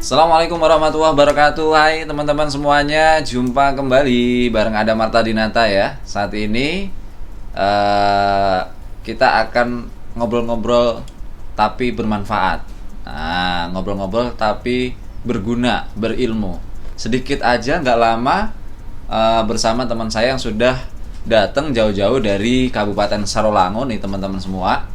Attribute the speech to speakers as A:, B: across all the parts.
A: Assalamualaikum warahmatullahi wabarakatuh. Hai teman-teman semuanya, jumpa kembali bareng Ada Marta Dinata ya. Saat ini kita akan ngobrol-ngobrol tapi bermanfaat. Nah, ngobrol-ngobrol tapi berguna, berilmu. Sedikit aja, nggak lama bersama teman saya yang sudah datang jauh-jauh dari Kabupaten Sarolangun nih teman-teman semua.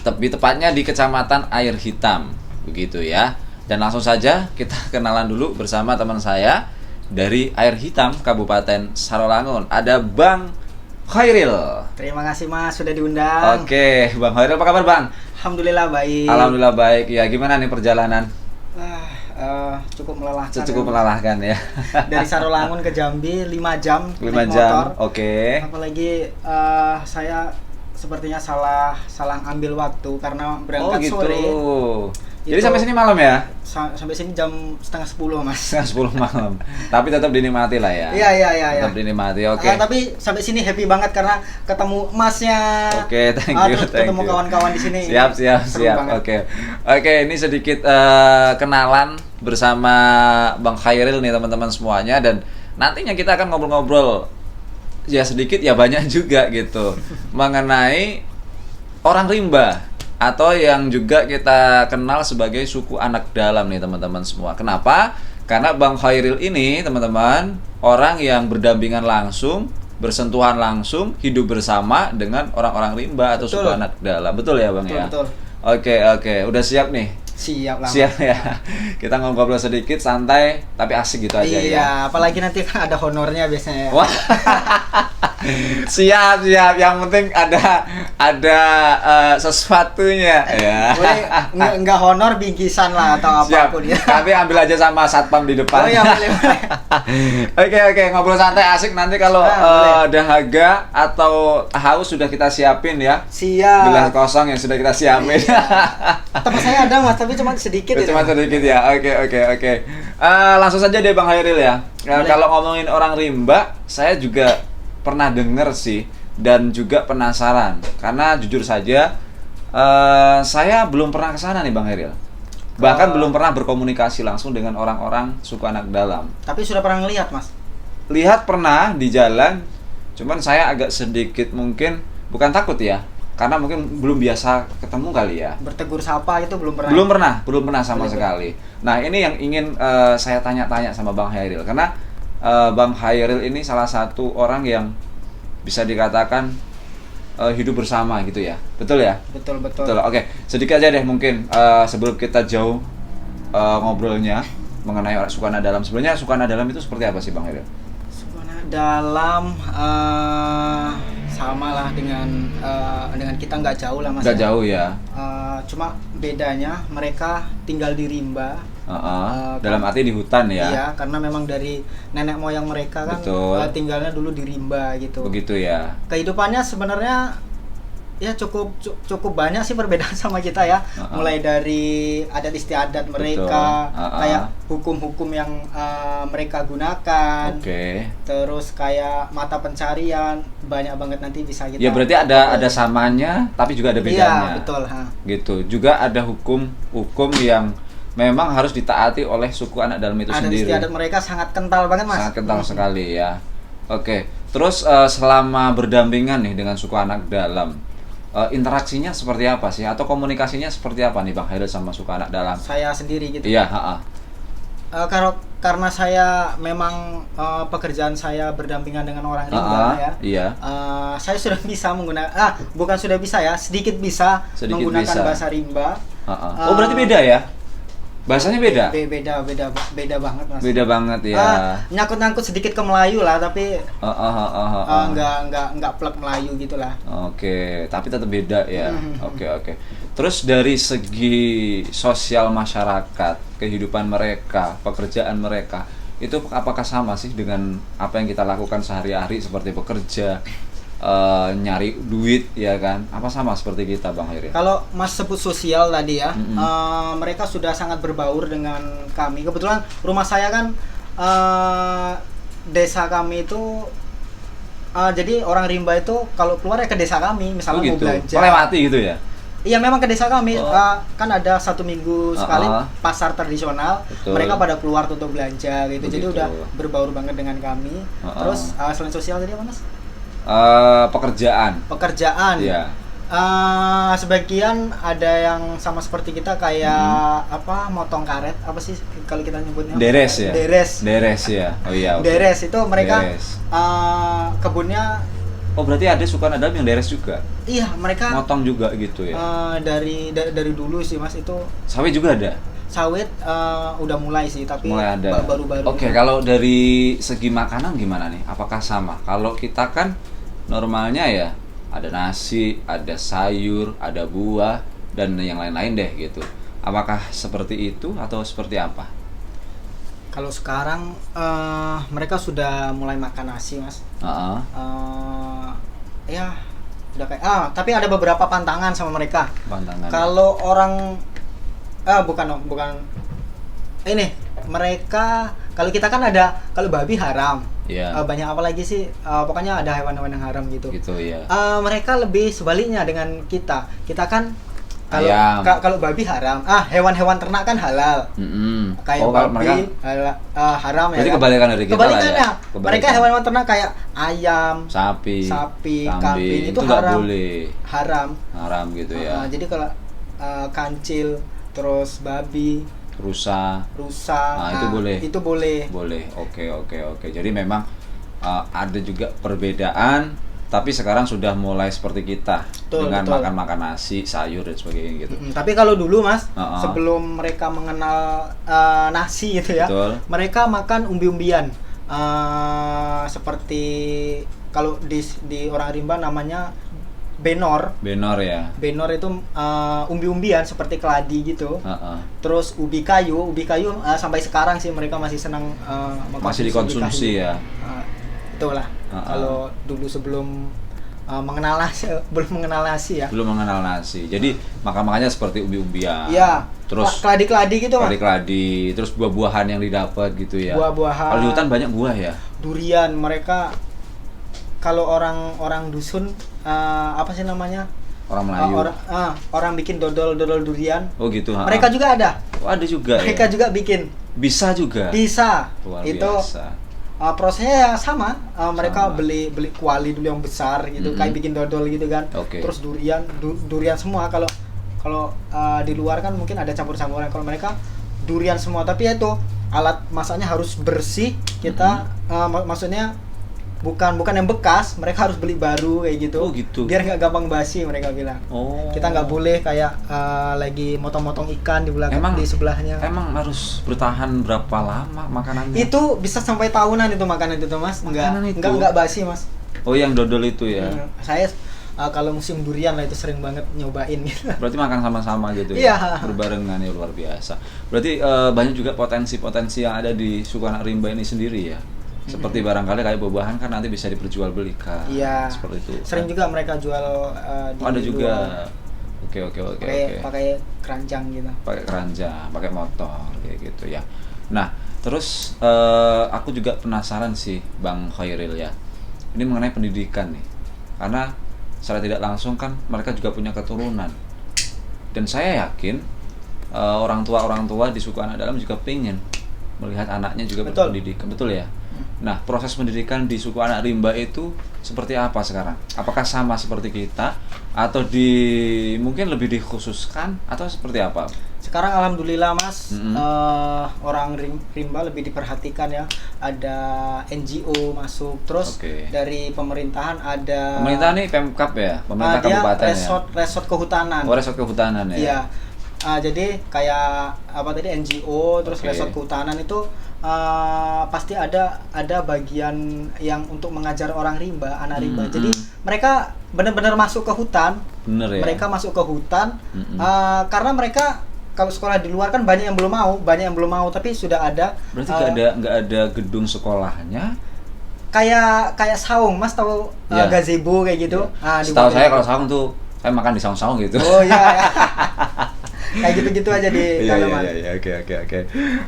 A: Tapi tepatnya di Kecamatan Air Hitam, begitu ya. Dan langsung saja kita kenalan dulu bersama teman saya dari Air Hitam, Kabupaten Sarolangun. Ada Bang Khairil.
B: Terima kasih Mas sudah diundang.
A: Oke, Bang Khairil, apa kabar Bang?
B: Alhamdulillah baik.
A: Alhamdulillah baik. Ya, gimana nih perjalanan?
B: Cukup melelahkan.
A: Cukup melelahkan ya.
B: Dari Sarolangun ke Jambi 5 jam
A: 5
B: naik
A: jam.
B: motor.
A: Oke.
B: Apalagi saya sepertinya salah ambil waktu karena berangkat
A: gitu.
B: sore.
A: Jadi
B: Itu
A: sampai sini malam ya?
B: Sampai sini jam setengah 10 Mas.
A: Setengah 10 malam. Tapi tetap dinikmati lah ya.
B: Iya.
A: Tetap dinikmati. Oke.
B: Tapi sampai sini happy banget karena ketemu Masnya.
A: Oke, thank you.
B: Terus ketemu kawan-kawan di sini.
A: Siap.
B: Banget.
A: Oke, ini sedikit kenalan bersama Bang Khairil nih teman-teman semuanya, dan nantinya kita akan ngobrol-ngobrol ya sedikit ya banyak juga gitu mengenai orang rimba atau yang juga kita kenal sebagai suku anak dalam nih teman-teman semua. Kenapa? Karena Bang Khairil ini teman-teman orang yang berdampingan langsung, bersentuhan langsung, hidup bersama dengan orang-orang rimba atau
B: Betul.
A: suku anak dalam. Betul ya Bang?
B: Betul.
A: Oke. Udah siap nih?
B: Siap lah.
A: Siap ya. Kita ngobrol sedikit santai tapi asik gitu aja ya.
B: Iya, apalagi nanti kan ada honornya biasanya.
A: Wah. Siap. Yang penting ada sesuatunya ya.
B: Boleh enggak honor bingkisan lah atau
A: Siap.
B: apapun ya.
A: Tapi ambil aja sama satpam di depan.
B: Oh iya, boleh.
A: Oke, ngobrol santai asik. Nanti kalau dahaga atau haus sudah kita siapin ya.
B: Siap.
A: Gelas kosong yang sudah kita siapin.
B: Tempat saya ada Mas, tapi cuma sedikit ya.
A: Cuma sedikit ya. Oke. Langsung saja deh Bang Khairil ya. Kalau ngomongin orang rimba, saya juga pernah dengar sih dan juga penasaran. Karena jujur saja saya belum pernah ke sana nih Bang Khairil. Bahkan belum pernah berkomunikasi langsung dengan orang-orang suku anak dalam.
B: Tapi sudah pernah ngelihat Mas?
A: Lihat pernah di jalan, cuman saya agak sedikit mungkin bukan takut ya, karena mungkin belum biasa ketemu kali ya.
B: Bertegur sapa itu belum pernah.
A: Belum pernah sama sekali. Nah, ini yang ingin saya tanya-tanya sama Bang Khairil, karena Bang Khairil ini salah satu orang yang bisa dikatakan hidup bersama gitu ya. Betul ya?
B: Betul.
A: Oke, sedikit aja deh mungkin sebelum kita jauh ngobrolnya mengenai suku anak dalam. Sebenarnya suku anak dalam itu seperti apa sih Bang Khairil?
B: Suku anak dalam sama lah dengan kita nggak jauh lah Mas.
A: Nggak jauh ya.
B: Cuma bedanya mereka tinggal di rimba.
A: Dalam arti di hutan ya.
B: Iya, karena memang dari nenek moyang mereka kan tinggalnya dulu di rimba gitu.
A: Begitu ya.
B: Kehidupannya sebenarnya ya cukup banyak sih perbedaan sama kita ya. Mulai dari adat istiadat mereka, kayak hukum-hukum yang mereka gunakan.
A: Oke.
B: Terus kayak mata pencarian banyak banget, nanti bisa kita.
A: Ya berarti ada samanya tapi juga ada bedanya.
B: Iya, betul,
A: Gitu. Juga ada hukum yang memang harus ditaati oleh suku anak dalam itu sendiri.
B: Adat istiadat mereka sangat kental banget Mas.
A: Sangat kental sekali ya. Oke. Terus selama berdampingan nih dengan suku anak dalam, interaksinya seperti apa sih? Atau komunikasinya seperti apa nih Bang Khairil sama suku anak dalam?
B: Saya sendiri gitu.
A: Iya,
B: Karena saya memang pekerjaan saya berdampingan dengan orang rimba ya.
A: Iya.
B: Saya sudah bisa menggunakan bukan sudah bisa ya, sedikit bisa menggunakan bahasa rimba.
A: Oh, berarti beda ya? Bahasanya beda?
B: Beda banget Mas.
A: Beda banget ya.
B: Nyangkut sedikit ke Melayu lah, tapi nggak plek Melayu gitulah.
A: Oke, tapi tetap beda ya. Oke. Terus dari segi sosial masyarakat, kehidupan mereka, pekerjaan mereka, itu apakah sama sih dengan apa yang kita lakukan sehari-hari seperti bekerja, nyari duit ya kan? Apa sama seperti kita Bang Khairil?
B: Kalau Mas sebut sosial tadi ya, mereka sudah sangat berbaur dengan kami. Kebetulan rumah saya kan desa kami itu jadi orang rimba itu kalau keluar ya ke desa kami, misalnya
A: gitu.
B: mau belanja.
A: Melewati gitu ya?
B: Iya memang ke desa kami kan ada 1 minggu sekali pasar tradisional.
A: Betul.
B: Mereka pada keluar untuk belanja gitu. Jadi
A: Begitu.
B: udah berbaur banget dengan kami. Terus selain sosial tadi apa Mas? Pekerjaan.
A: Iya.
B: Sebagian ada yang sama seperti kita kayak apa motong karet apa sih kalau kita nyebutnya?
A: Deres ya.
B: Deres
A: ya. Oh iya. Okay.
B: Deres itu mereka
A: Deres.
B: Kebunnya.
A: Oh berarti ada suka ada yang deres juga?
B: Iya mereka.
A: Motong juga gitu ya?
B: Dari dulu sih Mas itu.
A: Sawit juga ada?
B: Sawit udah mulai sih tapi
A: mulai ada.
B: Baru-baru.
A: Oke, kalau dari segi makanan gimana nih? Apakah sama? Kalau kita kan normalnya ya ada nasi, ada sayur, ada buah dan yang lain-lain deh gitu. Apakah seperti itu atau seperti apa?
B: Kalau sekarang mereka sudah mulai makan nasi Mas. Ya udah kayak tapi ada beberapa pantangan sama mereka.
A: Pantangan.
B: Kalau orang bukan ini mereka kalau kita kan ada kalau babi haram.
A: Yeah.
B: Banyak apa lagi sih? Pokoknya ada hewan-hewan yang haram gitu.
A: Gitu ya.
B: Mereka lebih sebaliknya dengan kita. Kita kan kalau babi haram. Hewan-hewan ternak kan halal. Kayak babi haram ya.
A: Jadi kebalikan dari kita lah ya.
B: Mereka hewan-hewan ternak kayak ayam,
A: sapi,
B: kambing itu haram.
A: Boleh. Haram gitu ya.
B: Jadi kalau kancil, terus babi, rusa.
A: Itu boleh.
B: Itu boleh.
A: Boleh. Oke. Jadi memang ada juga perbedaan, tapi sekarang sudah mulai seperti kita dengan makan nasi, sayur dan sebagainya gitu.
B: Tapi kalau dulu Mas, sebelum mereka mengenal nasi gitu ya, mereka makan umbi-umbian. Seperti kalau di orang rimba namanya benor ya. Benor itu umbi-umbian seperti keladi gitu. Terus ubi kayu sampai sekarang sih mereka masih senang
A: masih dikonsumsi ya.
B: Itulah. Kalau dulu sebelum belum mengenal nasi ya.
A: Belum mengenal nasi. Jadi makan-makannya seperti umbi-umbian.
B: Iya.
A: Terus
B: keladi-keladi gitu, Mas.
A: Keladi-keladi, terus buah-buahan yang didapat gitu ya.
B: Buah-buahan.
A: Kalau di hutan banyak buah ya.
B: Durian mereka kalau orang dusun apa sih namanya?
A: Orang Melayu.
B: Orang bikin dodol durian.
A: Oh gitu.
B: Mereka juga ada.
A: Oh, ada juga.
B: Mereka juga bikin.
A: Bisa juga.
B: Bisa.
A: Luar
B: itu
A: biasa.
B: Prosesnya ya sama. Mereka beli kuali dulu yang besar gitu, kayak bikin dodol gitu kan. Terus durian semua. Kalau di luar kan mungkin ada campur-campuran. Kalau mereka durian semua, tapi ya itu alat masaknya harus bersih. Kita maksudnya bukan yang bekas, mereka harus beli baru kayak gitu.
A: Oh gitu.
B: Biar nggak gampang basi mereka bilang. Kita nggak boleh kayak lagi motong-motong ikan di belakang di sebelahnya.
A: Emang harus bertahan berapa lama makanannya?
B: Itu bisa sampai tahunan itu makanan itu Mas. Nggak basi Mas.
A: Oh yang dodol itu ya.
B: Saya kalau musim durian lah itu sering banget nyobain gitu.
A: Berarti makan sama-sama gitu
B: ya?
A: Iya. Berbarengan ya, luar biasa. Berarti banyak juga potensi-potensi yang ada di suku anak rimba ini sendiri ya. Seperti barangkali kayak buah-buahan kan nanti bisa diperjualbelikan.
B: Iya.
A: Seperti itu.
B: Sering juga mereka jual di
A: ada juga. Oke.
B: Pakai keranjang gitu.
A: Pakai keranjang, pakai motor kayak gitu ya. Nah, terus aku juga penasaran sih Bang Khairil ya. Ini mengenai pendidikan nih. Karena secara tidak langsung kan mereka juga punya keturunan. Dan saya yakin orang tua di suku anak dalam juga pengen melihat anaknya juga berpendidikan. Betul ya? Nah, proses pendidikan di suku anak rimba itu seperti apa sekarang? Apakah sama seperti kita atau mungkin lebih dikhususkan atau seperti apa?
B: Sekarang alhamdulillah Mas, orang rimba lebih diperhatikan ya. Ada NGO masuk, terus dari pemerintahan ada.
A: Pemerintahan nih Pemkab ya, pemerintah kabupaten
B: resort kehutanan.
A: Oh, resort kehutanan ya.
B: Iya. Jadi kayak apa tadi NGO, terus resort kehutanan itu pasti ada bagian yang untuk mengajar orang rimba, anak rimba. Jadi mereka benar-benar masuk ke hutan.
A: Bener ya.
B: Mereka masuk ke hutan karena mereka kalau sekolah di luar kan banyak yang belum mau, tapi sudah ada.
A: Berarti nggak ada gedung sekolahnya?
B: Kayak saung, Mas tahu gazebo kayak gitu.
A: Iya. Setahu saya kalau saung tuh saya makan di saung-saung gitu.
B: Oh iya. Kayak gitu-gitu aja di dalaman.
A: Iya.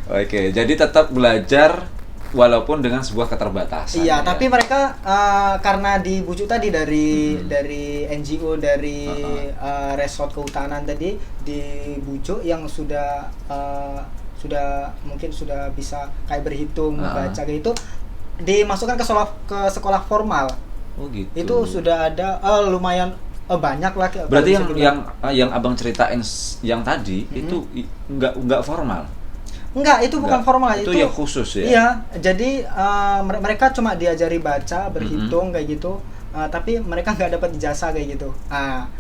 A: Oke. Jadi tetap belajar walaupun dengan sebuah keterbatasan.
B: Iya, tapi mereka karena dibujuk tadi dari NGO dari resort kehutanan tadi, dibujuk yang sudah mungkin sudah bisa kayak berhitung, baca kayak itu, dimasukkan ke sekolah formal.
A: Oh gitu.
B: Itu sudah ada lumayan banyak lah.
A: Berarti yang abang ceritain yang tadi itu nggak formal.
B: Enggak, itu bukan formal,
A: itu yang khusus ya.
B: Iya, jadi mereka cuma diajari baca, berhitung kayak gitu. Tapi mereka nggak dapat ijazah kayak gitu.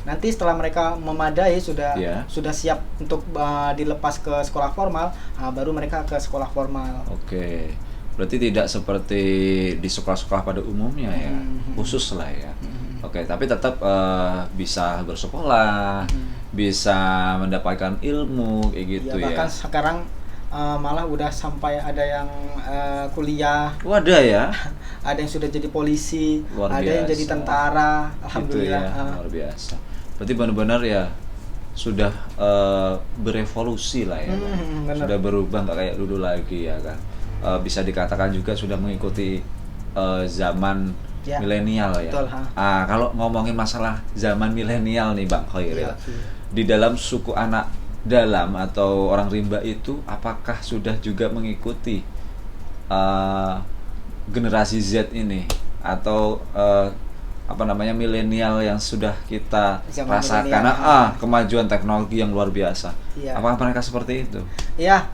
B: Nanti setelah mereka memadai sudah siap untuk dilepas ke sekolah formal, baru mereka ke sekolah formal.
A: Oke. Berarti tidak seperti di sekolah-sekolah pada umumnya ya, khusus lah ya. Oke, tapi tetap bisa bersekolah, bisa mendapatkan ilmu kayak gitu ya.
B: Bahkan sekarang malah udah sampai ada yang kuliah.
A: Ada ya.
B: Ada yang sudah jadi polisi,
A: ada
B: yang jadi tentara. Alhamdulillah.
A: Gitu ya, luar biasa. Berarti benar-benar ya sudah berevolusi lah ya. Sudah berubah, nggak kayak dulu lagi ya kan. Bisa dikatakan juga sudah mengikuti zaman milenial ya.
B: Betul,
A: kalau ngomongin masalah zaman milenial nih Bang Khairil, di dalam suku anak dalam atau orang rimba itu apakah sudah juga mengikuti generasi Z ini atau milenial yang sudah kita rasakan kemajuan teknologi yang luar biasa. Apakah mereka seperti itu?
B: Iya.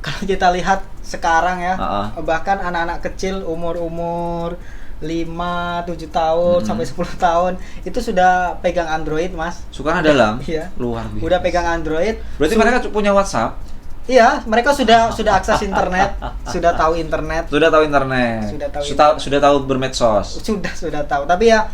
B: Kalau kita lihat sekarang ya, bahkan anak-anak kecil umur 5-7 tahun sampai 10 tahun itu sudah pegang Android, Mas.
A: Suka dalam?
B: Iya.
A: Luar biasa.
B: Udah pegang Android.
A: Berarti mereka punya WhatsApp?
B: Iya, mereka sudah akses internet, sudah tahu internet.
A: Sudah tahu bermedsos.
B: Sudah tahu. Tapi ya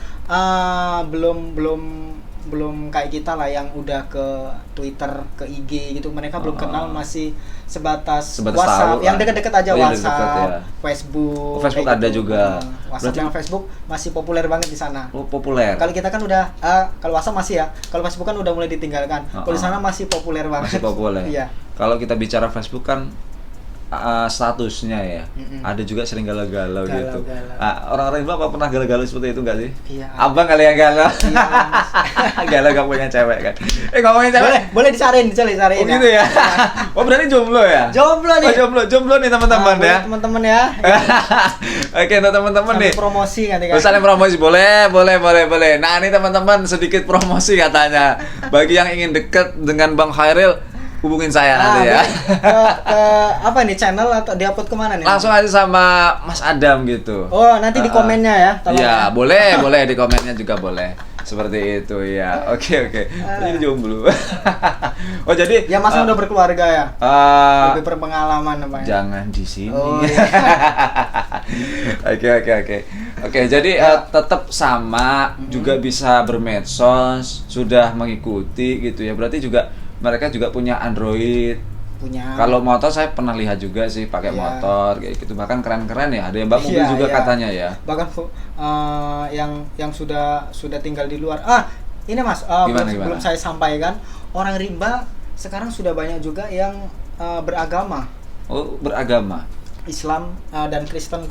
B: belum kayak kita lah yang udah ke Twitter, ke IG gitu. Mereka belum kenal, masih sebatas WhatsApp. Yang dekat-dekat aja, WhatsApp, Facebook.
A: Facebook ada
B: gitu.
A: juga.
B: WhatsApp yang Facebook masih populer banget di sana.
A: Populer.
B: Kalau kita kan udah kalau WhatsApp masih ya. Kalau Facebook kan udah mulai ditinggalkan. Kalau di sana masih populer banget.
A: Masih populer.
B: Iya.
A: Kalau kita bicara Facebook kan statusnya ya, ada juga sering galau-galau gitu. Orang-orang apa pernah galau-galau seperti itu nggak sih?
B: Iya.
A: Abang kali yang galau. Galau gak punya cewek kan? Ngomongin cewek.
B: Boleh dicariin.
A: Oh gitu ya. Oh berarti jomblo ya?
B: Jomblo nih.
A: Jomblo nih teman-teman ya.
B: Teman-teman ya.
A: Oke, untuk teman-teman nih.
B: Promosi nanti kan.
A: Saling promosi boleh. Nah, ini teman-teman sedikit promosi katanya. Bagi yang ingin dekat dengan Bang Khairil, hubungin saya nanti ya.
B: Apa nih, channel atau diupload kemana nih?
A: Langsung aja sama Mas Adam gitu.
B: Oh, nanti di komennya ya.
A: Iya, boleh di komennya juga boleh. Seperti itu ya. Oke. Ini jomblo. Oh, jadi
B: ya Mas udah berkeluarga ya? Lebih berpengalaman apa ya?
A: Jangan di sini.
B: Oh, iya.
A: Oke, jadi tetap sama, juga bisa bermedsos, sudah mengikuti gitu ya. Berarti juga mereka juga punya Android.
B: Punya.
A: Kalau motor saya pernah lihat juga sih pakai motor kayak gitu. Bahkan keren-keren ya. Ada yang bak mobil juga katanya ya.
B: Bahkan yang sudah tinggal di luar. Ini Mas, belum saya sampaikan, orang rimba sekarang sudah banyak juga yang beragama.
A: Oh, beragama.
B: Islam dan Kristen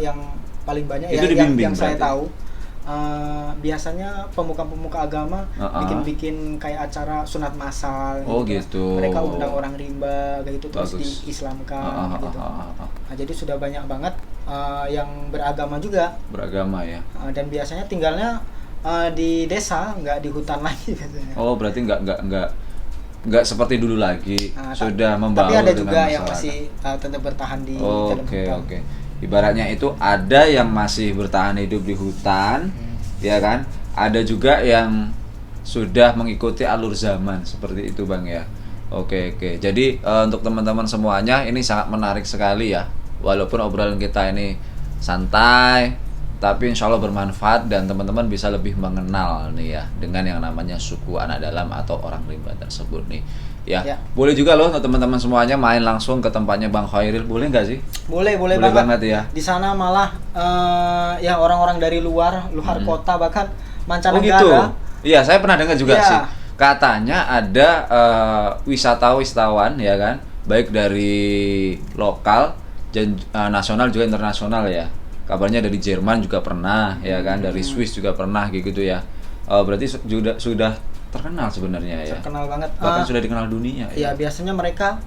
B: yang paling banyak
A: itu
B: yang saya tahu. Biasanya pemuka-pemuka agama bikin kayak acara sunat massal
A: gitu.
B: Mereka undang orang rimba kayak gitu, terus diislamkan gitu. Jadi sudah banyak banget yang beragama juga.
A: Beragama ya.
B: Dan biasanya tinggalnya di desa, nggak di hutan lagi biasanya.
A: Oh, berarti nggak seperti dulu lagi. Sudah membaur.
B: Tapi ada juga
A: masyarakat
B: yang masih tetap bertahan di dalam hutan.
A: Oke. Ibaratnya itu ada yang masih bertahan hidup di hutan, ya kan? Ada juga yang sudah mengikuti alur zaman seperti itu, Bang ya. Oke. Jadi untuk teman-teman semuanya ini sangat menarik sekali ya. Walaupun obrolan kita ini santai, tapi insya Allah bermanfaat dan teman-teman bisa lebih mengenal nih ya dengan yang namanya suku anak dalam atau orang rimba tersebut nih. Ya. Boleh juga loh untuk teman-teman semuanya main langsung ke tempatnya Bang Khairil, boleh nggak sih?
B: Boleh banget ya. Di sana malah ya orang-orang dari luar kota bahkan mancanegara.
A: Oh gitu. Iya, saya pernah dengar juga sih. Katanya ada wisatawan ya kan, baik dari lokal nasional juga internasional ya. Kabarnya dari Jerman juga pernah ya kan, dari Swiss juga pernah gitu ya. Berarti sudah terkenal sebenarnya ya.
B: Terkenal banget.
A: Bahkan sudah dikenal dunia
B: ya. Biasanya mereka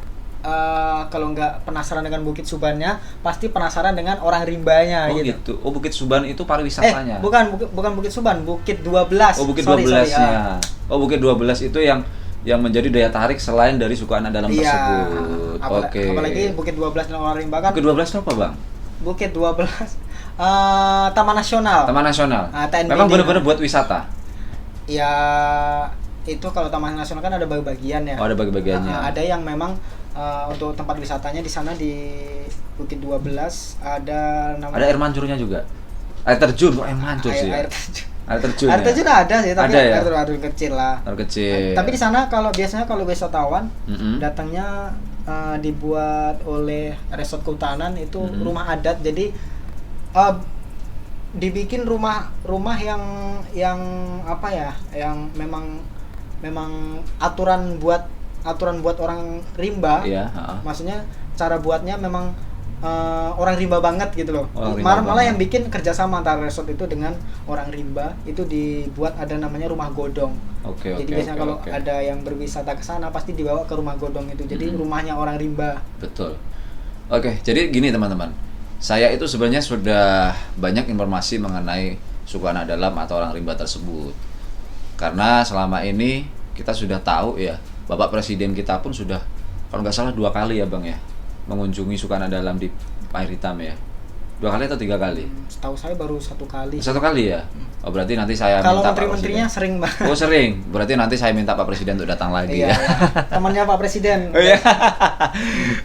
B: kalau nggak penasaran dengan Bukit Subannya, pasti penasaran dengan orang rimbanya gitu.
A: Oh, Bukit Suban itu pariwisatanya.
B: Bukan Bukit Suban, Bukit 12.
A: Oh, Bukit 12-nya. Oh, Bukit 12 itu yang menjadi daya tarik selain dari suku anak dalam tersebut. Oke.
B: Apalagi Bukit 12 dan orang rimba kan.
A: Bukit 12 itu apa, Bang?
B: Bukit 12 Taman Nasional.
A: Taman Nasional.
B: TNBD.
A: Memang benar-benar buat wisata.
B: Ya, itu kalau Taman Nasional kan ada bagi-bagian ya.
A: Oh, ada bagi-bagiannya.
B: Ada yang memang untuk tempat wisatanya di sana di Bukit 12 ada namanya.
A: Ada air mancurnya juga. Air terjun kok air mancur sih.
B: Air terjun.
A: Air terjun.
B: Air terjun ada sih, tapi
A: ada ya?
B: air kecil lah.
A: Air kecil.
B: Tapi di sana biasanya kalau wisatawan datangnya dibuat oleh Resort Kehutanan itu rumah adat, jadi dibikin rumah yang apa ya, yang memang aturan buat orang rimba.
A: Iya,
B: maksudnya cara buatnya memang orang rimba banget gitu loh.
A: Malah
B: yang bikin kerjasama antara resort itu dengan orang rimba itu dibuat ada namanya rumah godong. Jadi biasanya kalau ada yang berwisata ke sana pasti dibawa ke rumah godong itu. Jadi rumahnya orang rimba.
A: Betul. Oke, jadi gini teman-teman. Saya itu sebenarnya sudah banyak informasi mengenai suku anak dalam atau orang rimba tersebut. Karena selama ini kita sudah tahu ya, Bapak Presiden kita pun sudah kalau nggak salah 2 kali ya Bang ya mengunjungi suku anak dalam di Air Hitam ya. 2 kali atau 3 kali?
B: Setahu saya baru 1 kali.
A: 1 kali ya? Oh, berarti nanti saya
B: kalau
A: minta
B: menteri-menterinya sering banget.
A: Oh, sering. Berarti nanti saya minta Pak Presiden untuk datang lagi ya.
B: Temannya Pak Presiden.
A: Oh iya.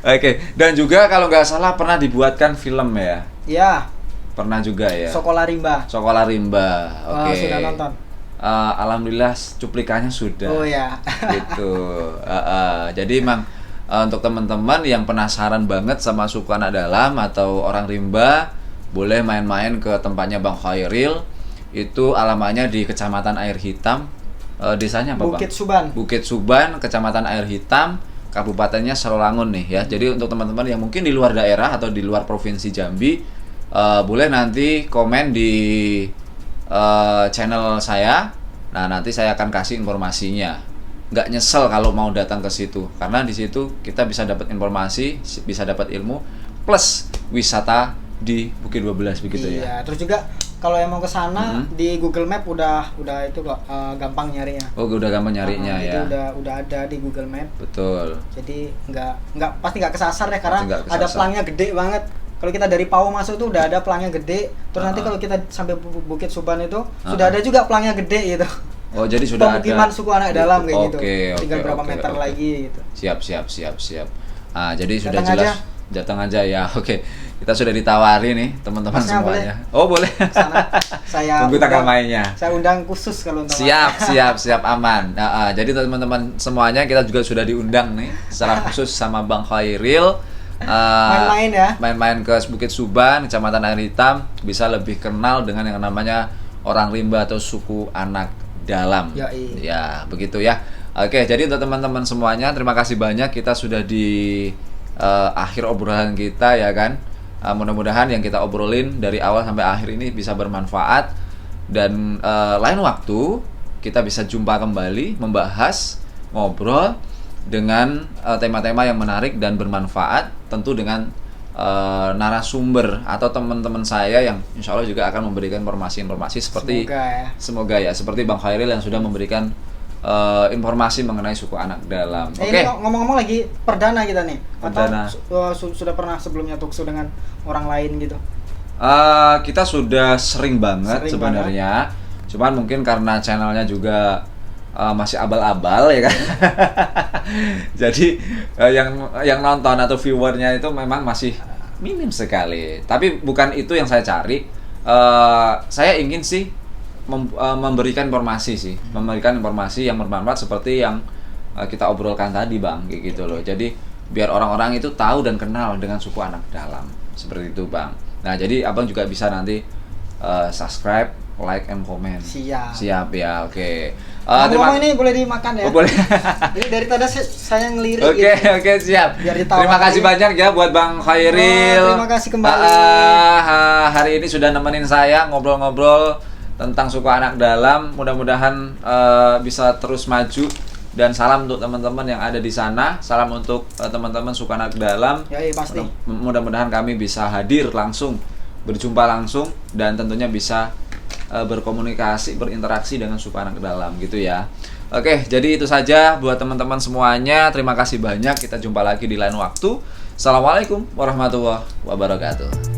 A: Oke. Dan juga kalau nggak salah pernah dibuatkan film ya?
B: Iya.
A: Pernah juga ya?
B: Sekolah Rimba.
A: Sekolah Rimba. Oke.
B: Sudah nonton?
A: Alhamdulillah cuplikannya sudah.
B: Oh ya.
A: Gitu. Jadi emang untuk teman-teman yang penasaran banget sama suku anak dalam atau orang rimba, boleh main-main ke tempatnya Bang Khairil. Itu alamatnya di Kecamatan Air Hitam. Desanya apa,
B: Bukit
A: Bang?
B: Suban.
A: Bukit Suban, Kecamatan Air Hitam, Kabupatennya Sarawangun nih ya. Jadi untuk teman-teman yang mungkin di luar daerah atau di luar provinsi Jambi, boleh nanti komen di channel saya. Nah, nanti saya akan kasih informasinya. Nggak nyesel kalau mau datang ke situ, karena di situ kita bisa dapat informasi, bisa dapat ilmu, plus wisata di Bukit 12 begitu ya.
B: Iya, terus juga kalau yang mau ke sana di Google Map udah itu kok gampang nyarinya.
A: Oh, udah gampang nyarinya ya.
B: Itu udah ada di Google Map.
A: Betul.
B: Jadi pasti nggak kesasar ya, karena
A: kesasar.
B: ada pelangnya gede banget. Kalau kita dari Pau masuk tuh udah ada pelangnya gede. Terus nanti kalau kita sampai Bukit Suban itu sudah ada juga pelangnya gede gitu.
A: Oh, jadi sudah ada
B: pemukiman suku anak dalam kayak gitu. Tinggal berapa meter
A: oke.
B: lagi gitu.
A: Siap. Jadi sudah jelas. Datang aja ya. Oke. Kita sudah ditawari nih teman-teman semuanya. Boleh? Oh, boleh.
B: Saya
A: tunggu tanggal mainnya.
B: Saya undang khusus kalau untuk
A: Siap aman. Jadi teman-teman semuanya kita juga sudah diundang nih secara khusus sama Bang Khairil.
B: Main-main ya.
A: Main-main ke Bukit Suban, Kecamatan Air Hitam, bisa lebih kenal dengan yang namanya orang rimba atau suku anak dalam. Ya, begitu ya. Oke, jadi untuk teman-teman semuanya, terima kasih banyak. Kita sudah di akhir obrolan kita ya kan. Mudah-mudahan yang kita obrolin dari awal sampai akhir ini bisa bermanfaat, dan lain waktu kita bisa jumpa kembali membahas, ngobrol dengan tema-tema yang menarik dan bermanfaat, tentu dengan narasumber atau teman-teman saya yang insya Allah juga akan memberikan informasi-informasi seperti semoga ya seperti Bang Khairil yang sudah memberikan informasi mengenai suku anak dalam.
B: Oke. Ngomong-ngomong lagi perdana kita nih.
A: Perdana.
B: Atau sudah pernah sebelumnya talkshow dengan orang lain gitu?
A: Kita sudah sering banget sebenarnya. Cuman mungkin karena channelnya juga masih abal-abal ya kan. Jadi yang nonton atau viewernya itu memang masih minim sekali. Tapi bukan itu yang saya cari. Saya ingin sih memberikan informasi yang bermanfaat seperti yang kita obrolkan tadi Bang, kayak gitu loh. Jadi biar orang-orang itu tahu dan kenal dengan suku anak dalam, seperti itu Bang. Nah, jadi Abang juga bisa nanti subscribe, like and comment.
B: Siap
A: Ya, oke.
B: Ngomong ini boleh dimakan ya?
A: Oh, boleh.
B: Ini dari tadi saya ngelirik.
A: Oke, siap.
B: Biar ditawarin.
A: Terima kasih banyak ya buat Bang Khairil.
B: Terima kasih kembali.
A: Hari ini sudah nemenin saya ngobrol-ngobrol tentang suku anak dalam. Mudah-mudahan bisa terus maju. Dan salam untuk teman-teman yang ada di sana. Salam untuk teman-teman suku anak dalam.
B: Ya, pasti.
A: Mudah-mudahan kami bisa hadir langsung, berjumpa langsung, dan tentunya bisa berkomunikasi, berinteraksi dengan suku anak dalam gitu ya. Oke, jadi itu saja buat teman-teman semuanya. Terima kasih banyak. Kita jumpa lagi di lain waktu. Assalamualaikum warahmatullahi wabarakatuh.